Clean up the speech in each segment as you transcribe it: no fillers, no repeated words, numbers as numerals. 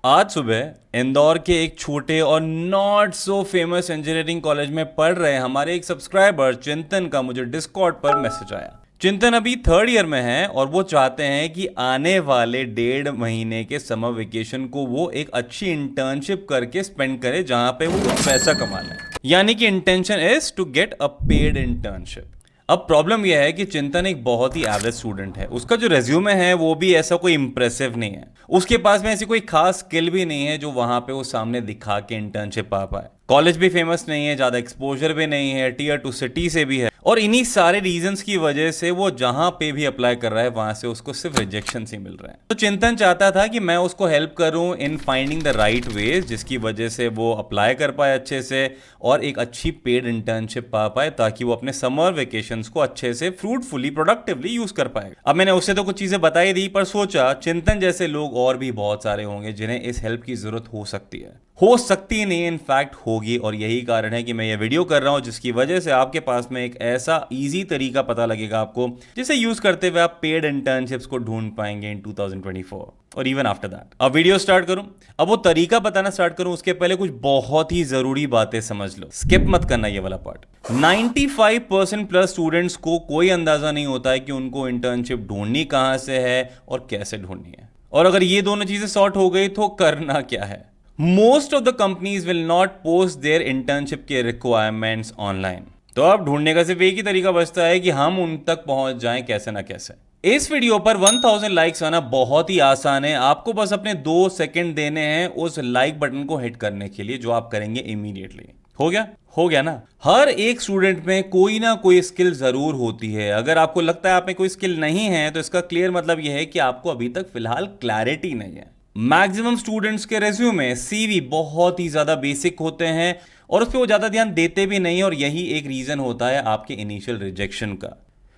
आज सुबह इंदौर के एक छोटे और not so famous engineering college में पढ़ रहे हमारे एक सब्सक्राइबर चिंतन का मुझे डिस्कॉर्ड पर मैसेज आया। चिंतन अभी थर्ड ईयर में है और वो चाहते हैं कि आने वाले 1.5 महीने के समर वेकेशन को वो एक अच्छी इंटर्नशिप करके स्पेंड करे जहां पे वो कुछ पैसा कमा लें। यानी कि intention is to get a paid internship. अब प्रॉब्लम यह है कि चिंतन एक बहुत ही एवरेज स्टूडेंट है। उसका जो रेज्यूमे है वो भी ऐसा कोई इंप्रेसिव नहीं है। उसके पास में ऐसी कोई खास स्किल भी नहीं है जो वहां पे वो सामने दिखा के इंटर्नशिप पा पाए। कॉलेज भी फेमस नहीं है, ज्यादा एक्सपोजर भी नहीं है, टीयर 2 सिटी से भी है और इन्हीं सारे रीजंस की वजह से वो जहां पे भी अप्लाई कर रहा है वहां से उसको सिर्फ रिजेक्शन ही मिल रहा है। तो चिंतन चाहता था कि मैं उसको हेल्प करूं in finding the right ways जिसकी वजह से वो अप्लाई कर पाए अच्छे से और एक अच्छी पेड इंटर्नशिप पा पाए ताकि वो अपने समर वेकेशंस को अच्छे से फ्रूटफुली प्रोडक्टिवली यूज कर पाए। अब मैंने उससे तो कुछ चीजें बताई दी पर सोचा चिंतन जैसे लोग और भी बहुत सारे होंगे जिन्हें इस हेल्प की जरूरत हो सकती नहीं, इनफैक्ट होगी। और यही कारण है कि मैं ये वीडियो कर रहा हूं जिसकी वजह से आपके पास में एक ऐसा इजी तरीका पता लगेगा आपको जिसे यूज करते हुए आप पेड इंटर्नशिप्स को ढूंढ पाएंगे इन 2024 और इवन आफ्टर दैट। अब वीडियो स्टार्ट करूं, अब वो तरीका बताना स्टार्ट करूं उसके पहले कुछ बहुत ही जरूरी बातें समझ लो। स्किप मत करना ये वाला पार्ट। 95% प्लस स्टूडेंट्स को कोई अंदाजा नहीं होता है कि उनको इंटर्नशिप ढूंढनी कहां से है और कैसे ढूंढनी है। और अगर ये दोनों चीजें सॉर्ट हो गई तो करना क्या है। Most of the companies will not post their internship के रिक्वायरमेंट्स ऑनलाइन। तो अब ढूंढने का सिर्फ एक ही तरीका बचता है कि हम उन तक पहुंच जाएं कैसे ना कैसे। इस वीडियो पर 1000 लाइक्स आना बहुत ही आसान है। आपको बस अपने 2 सेकंड देने हैं उस लाइक बटन को हिट करने के लिए, जो आप करेंगे इमीडिएटली। हो गया ना। हर एक स्टूडेंट में कोई ना कोई स्किल जरूर होती है। अगर आपको लगता है आप में कोई स्किल नहीं है तो इसका क्लियर मतलब यह है कि आपको अभी तक फिलहाल क्लैरिटी नहीं है। मैक्सिमम स्टूडेंट्स के रेज्यूमे सीवी बहुत ही ज्यादा बेसिक होते हैं और उस पर वो ज्यादा ध्यान देते भी नहीं और यही एक रीजन होता है आपके इनिशियल रिजेक्शन का।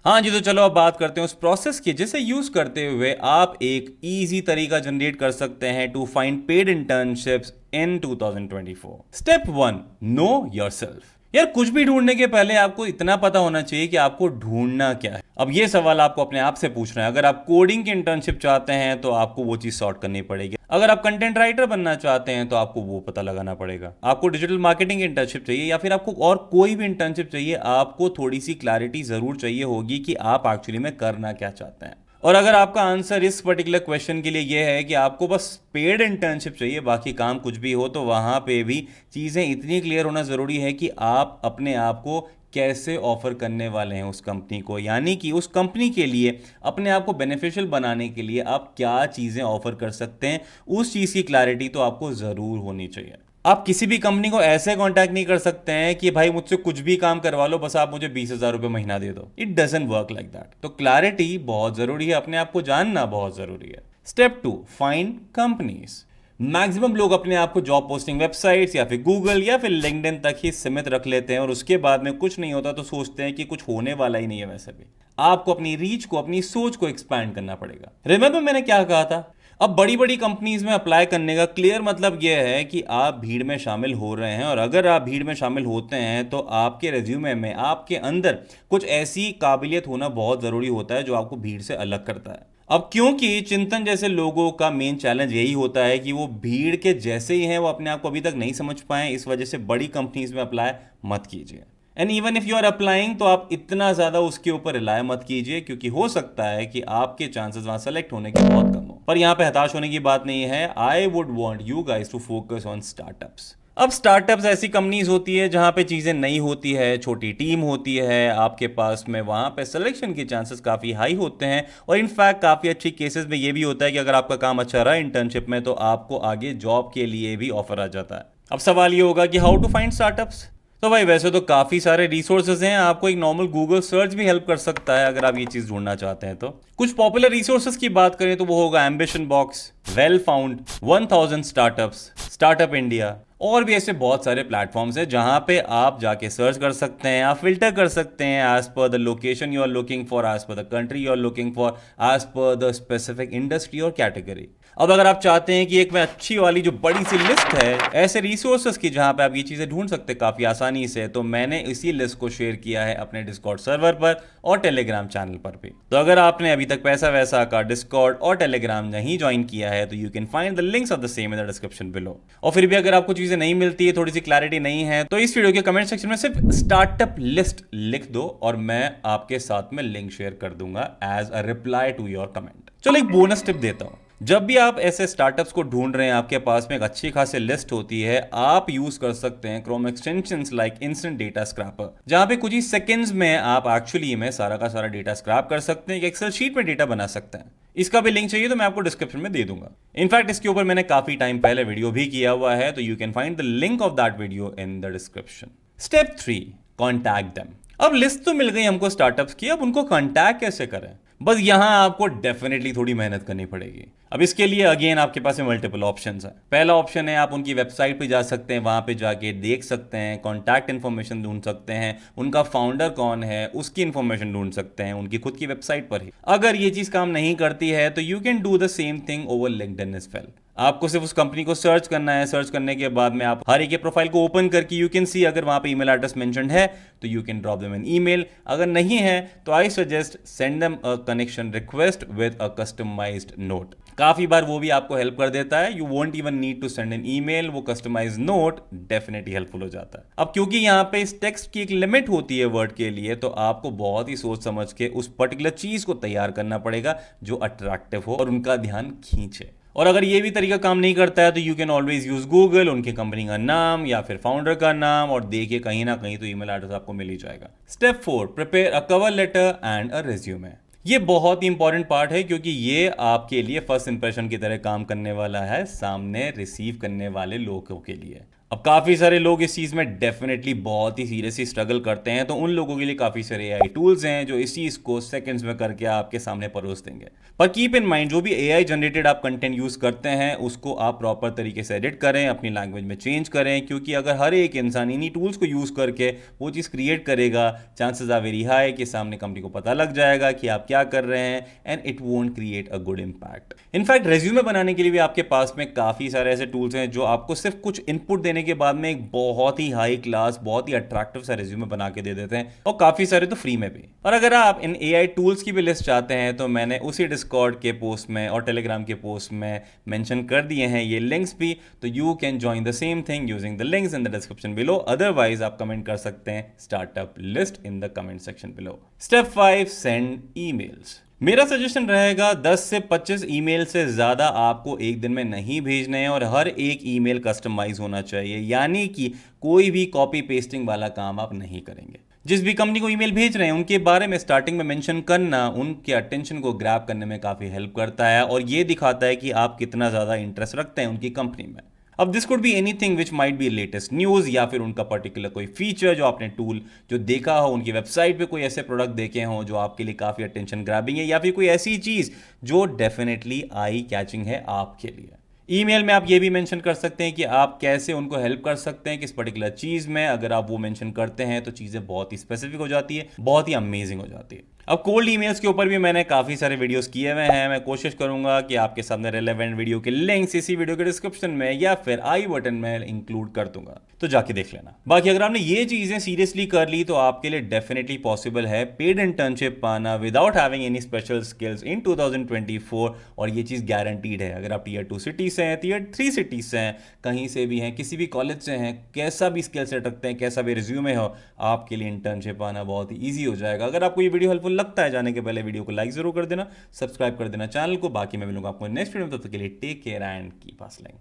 हाँ जी, तो चलो अब बात करते हैं उस प्रोसेस की जिसे यूज करते हुए आप एक इजी तरीका जनरेट कर सकते हैं to find paid internships in 2024। Step 1, know yourself. यार कुछ भी ढूंढने के पहले आपको इतना पता होना चाहिए कि आपको ढूंढना क्या है। अब ये सवाल आपको अपने आप से पूछना है। अगर आप कोडिंग की इंटर्नशिप चाहते हैं तो आपको वो चीज सॉर्ट करनी पड़ेगी। अगर आप कंटेंट राइटर बनना चाहते हैं तो आपको वो पता लगाना पड़ेगा। आपको डिजिटल मार्केटिंग इंटर्नशिप चाहिए या फिर आपको और कोई भी इंटर्नशिप चाहिए, आपको थोड़ी सी क्लैरिटी जरूर चाहिए होगी कि आप एक्चुअली में करना क्या चाहते हैं। और अगर आपका आंसर इस पर्टिकुलर क्वेश्चन के लिए यह है कि आपको बस पेड इंटर्नशिप चाहिए, बाकी काम कुछ भी हो, तो वहां पे भी चीजें इतनी क्लियर होना जरूरी है कि आप अपने आप को कैसे ऑफर करने वाले हैं उस कंपनी को। यानी कि उस कंपनी के लिए अपने आप को बेनिफिशियल बनाने के लिए आप क्या चीजें ऑफर कर सकते हैं, उस चीज की क्लैरिटी तो आपको जरूर होनी चाहिए। आप किसी भी कंपनी को ऐसे कांटेक्ट नहीं कर सकते हैं कि भाई मुझसे कुछ भी काम करवा लो, बस आप मुझे 20,000 रुपए महीना दे दो। It doesn't work like that. तो क्लैरिटी बहुत जरूरी है, अपने आप को जानना बहुत जरूरी है। Step 2, find companies. मैक्सिमम लोग अपने आप को जॉब पोस्टिंग वेबसाइट्स या फिर गूगल या फिर लिंक्डइन तक ही सीमित रख लेते हैं और उसके बाद में कुछ नहीं होता तो सोचते हैं कि कुछ होने वाला ही नहीं है। वैसे भी आपको अपनी रीच को, अपनी सोच को एक्सपैंड करना पड़ेगा। रिमेंबर मैंने क्या कहा था? अब बड़ी बड़ी कंपनीज में अप्लाई करने का क्लियर मतलब यह है कि आप भीड़ में शामिल हो रहे हैं और अगर आप भीड़ में शामिल होते हैं तो आपके रेज्यूमे में, आपके अंदर कुछ ऐसी काबिलियत होना बहुत जरूरी होता है जो आपको भीड़ से अलग करता है। अब क्योंकि चिंतन जैसे लोगों का मेन चैलेंज यही होता है कि वो भीड़ के जैसे ही हैं, वो अपने आप को अभी तक नहीं समझ पाए, इस वजह से बड़ी कंपनीज में अप्लाई मत कीजिए। And even if you are applying तो आप इतना ज्यादा उसके ऊपर रिलाय मत कीजिए क्योंकि हो सकता है कि आपके चांसेस वहां सेलेक्ट होने के बहुत कम हो। पर यहां पे हताश होने की बात नहीं है। I would want you guys to focus on startups. अब स्टार्टअप्स ऐसी कंपनीज होती है जहां पे चीजें नई होती है, छोटी टीम होती है आपके पास में, वहां पे सिलेक्शन के चांसेस काफी हाई होते हैं और इनफैक्ट काफी अच्छी केसेस में ये भी होता है कि अगर आपका काम अच्छा रहा इंटर्नशिप में तो आपको आगे जॉब के लिए भी ऑफर आ जाता है। अब सवाल ये होगा कि हाउ टू फाइंड स्टार्टअप्स। तो भाई वैसे तो काफी सारे रिसोर्सेज हैं, आपको एक नॉर्मल गूगल सर्च भी हेल्प कर सकता है अगर आप ये चीज ढूंढना चाहते हैं तो। कुछ पॉपुलर रिसोर्सेज की बात करें तो वो होगा ambition box, well found, 1000 startups, startup India और भी ऐसे बहुत सारे प्लेटफॉर्म्स हैं जहां पे आप जाके सर्च कर सकते हैं, आप फिल्टर कर सकते हैं as per the location you are looking for, as per the country you are looking for, as per the specific industry और कैटेगरी। अब अगर आप चाहते हैं कि एक में अच्छी वाली जो बड़ी सी लिस्ट है ऐसे रिसोर्सेज की जहां पे आप ये चीजें ढूंढ सकते हैं काफी आसानी से, तो मैंने इसी लिस्ट को शेयर किया है अपने डिस्कॉर्ड सर्वर पर और टेलीग्राम चैनल पर भी। तो अगर आपने अभी तक पैसा वैसा का डिस्कॉर्ड और टेलीग्राम नहीं ज्वाइन किया है तो you can find the links of the same in the description below. और फिर भी अगर आपको चीजें नहीं मिलती है, थोड़ी सी क्लैरिटी नहीं है, तो इस वीडियो के कमेंट सेक्शन में सिर्फ स्टार्टअप लिस्ट लिख दो और मैं आपके साथ में लिंक शेयर कर दूंगा as a reply to your comment. चलो एक बोनस टिप देता हूं। जब भी आप ऐसे स्टार्टअप्स को ढूंढ रहे हैं, आपके पास में एक अच्छी खासी लिस्ट होती है, आप यूज कर सकते हैं Chrome extensions like instant data scraper, जहां पे कुछ ही सेकंड्स में आप एक्चुअली में सारा का सारा डेटा स्क्रैप कर सकते हैं, एक एक्सेल शीट में डेटा बना सकते हैं। इसका भी लिंक चाहिए तो मैं आपको डिस्क्रिप्शन में दे दूंगा। इनफैक्ट इसके ऊपर मैंने काफी टाइम पहले वीडियो भी किया हुआ है, तो you can find the link of that video in the description. Step 3, contact them. अब लिस्ट तो मिल गई हमको स्टार्टअप्स की, अब उनको कॉन्टैक्ट कैसे करें? बस यहां आपको डेफिनेटली थोड़ी मेहनत करनी पड़ेगी। अब इसके लिए अगेन आपके पास में मल्टीपल ऑप्शंस है। पहला ऑप्शन है आप उनकी वेबसाइट पे जा सकते हैं, वहां पे जाके देख सकते हैं, कॉन्टैक्ट इन्फॉर्मेशन ढूंढ सकते हैं, उनका फाउंडर कौन है उसकी इन्फॉर्मेशन ढूंढ सकते हैं उनकी खुद की वेबसाइट पर ही। अगर ये चीज काम नहीं करती है तो you can do the same thing over LinkedIn as well. आपको सिर्फ उस कंपनी को सर्च करना है, सर्च करने के बाद में आप हर एक के प्रोफाइल को ओपन करके यू कैन सी अगर वहां पे ईमेल एड्रेस मेंशन्ड है तो you can drop them an email, अगर नहीं है तो I suggest send them a connection request with a customized note. काफी बार वो भी आपको हेल्प कर देता है, you won't even need to send an email, वो कस्टमाइज नोट डेफिनेटली हेल्पफुल हो जाता है। अब क्योंकि यहाँ पे इस टेक्स्ट की एक लिमिट होती है वर्ड के लिए, तो आपको बहुत ही सोच समझ के उस पर्टिकुलर चीज को तैयार करना पड़ेगा जो अट्रैक्टिव हो और उनका ध्यान खींचे। और अगर ये भी तरीका काम नहीं करता है तो you can always use Google, उनकी कंपनी का नाम या फिर फाउंडर का नाम, और देखिए कहीं ना कहीं तो ईमेल एड्रेस आपको मिल ही जाएगा। Step 4, prepare a cover letter and a resume. ये बहुत ही इंपॉर्टेंट पार्ट है क्योंकि ये आपके लिए फर्स्ट इंप्रेशन की तरह काम करने वाला है सामने रिसीव करने वाले लोगों के लिए। अब काफी सारे लोग इस चीज में डेफिनेटली बहुत ही सीरियसली स्ट्रगल करते हैं, तो उन लोगों के लिए काफी सारे एआई टूल्स हैं जो इस चीज को सेकंड्स में करके आपके सामने परोस देंगे। पर कीप इन माइंड जो भी एआई जनरेटेड आप कंटेंट यूज करते हैं उसको आप प्रॉपर तरीके से एडिट करें, अपनी लैंग्वेज में चेंज करें, क्योंकि अगर हर एक इंसान इन्हीं टूल्स को यूज करके वो चीज क्रिएट करेगा, चांसेस आर वेरी हाई कि सामने कंपनी को पता लग जाएगा कि आप क्या कर रहे हैं and it won't create a good impact. In fact resume बनाने के लिए भी आपके पास में काफी सारे ऐसे टूल्स हैं जो आपको सिर्फ कुछ इनपुट देने के बाद में एक बहुत ही हाई क्लास, बहुत ही अट्रैक्टिव सा रेज्यूमे बना के दे देते हैं, और काफी सारे तो फ्री में भी। और अगर आप इन एआई टूल्स की भी लिस्ट चाहते हैं तो मैंने उसी डिस्कॉर्ड के पोस्ट में और टेलीग्राम के पोस्ट में मेंशन कर दिए हैं ये लिंक्स भी, तो you can join the same thing using the links in the description below. Otherwise आप कमेंट कर सकते हैं startup list in the comment section below. Step 5, send emails. मेरा सजेशन रहेगा 10 से 25 ईमेल से ज्यादा आपको एक दिन में नहीं भेजने हैं, और हर एक ईमेल कस्टमाइज होना चाहिए, यानी कि कोई भी कॉपी पेस्टिंग वाला काम आप नहीं करेंगे। जिस भी कंपनी को ईमेल भेज रहे हैं उनके बारे में स्टार्टिंग में मेंशन करना उनके अटेंशन को ग्रैब करने में काफी हेल्प करता है, और ये दिखाता है कि आप कितना ज्यादा इंटरेस्ट रखते हैं उनकी कंपनी में। अब this could be anything which might be latest news, या फिर उनका पर्टिकुलर कोई फीचर जो आपने टूल जो देखा हो, उनकी वेबसाइट पे कोई ऐसे प्रोडक्ट देखे हो जो आपके लिए काफ़ी अटेंशन ग्रैबिंग है, या फिर कोई ऐसी चीज़ जो डेफिनेटली आई कैचिंग है आपके लिए। ईमेल में आप ये भी मेंशन कर सकते हैं कि आप कैसे उनको हेल्प कर सकते हैं किस पर्टिकुलर चीज़ में। अगर आप वो मेंशन करते हैं तो चीज़ें बहुत ही स्पेसिफिक हो जाती है, बहुत ही अमेजिंग हो जाती है। अब कोल्ड ईमेल्स के ऊपर भी मैंने काफ़ी सारे वीडियोस किए हुए हैं, मैं कोशिश करूंगा कि आपके सामने रेलेवेंट वीडियो के लिंक्स इसी वीडियो के डिस्क्रिप्शन में या फिर आई बटन में इंक्लूड कर दूंगा, तो जाके देख लेना। बाकी अगर आपने ये चीज़ें सीरियसली कर ली तो आपके लिए डेफिनेटली पॉसिबल है पेड इंटर्नशिप पाना without having any special skills in 2024, और ये चीज़ गारंटीड है। अगर आप टीयर 2 सिटी से हैं, टीयर 3 सिटी से हैं, कहीं से भी हैं, किसी भी कॉलेज से हैं, कैसा भी स्किल सेट रखते हैं, कैसा भी रिज्यूमे हो, आपके लिए इंटर्नशिप पाना बहुत ही ईजी हो जाएगा। अगर आपको ये वीडियो हेल्पफुल लगता है जाने के पहले वीडियो को लाइक जरूर कर देना, सब्सक्राइब कर देना चैनल को। बाकी मैं मिलूंगा आपको नेक्स्ट वीडियो में, तब तक के लिए take care and keep hustling.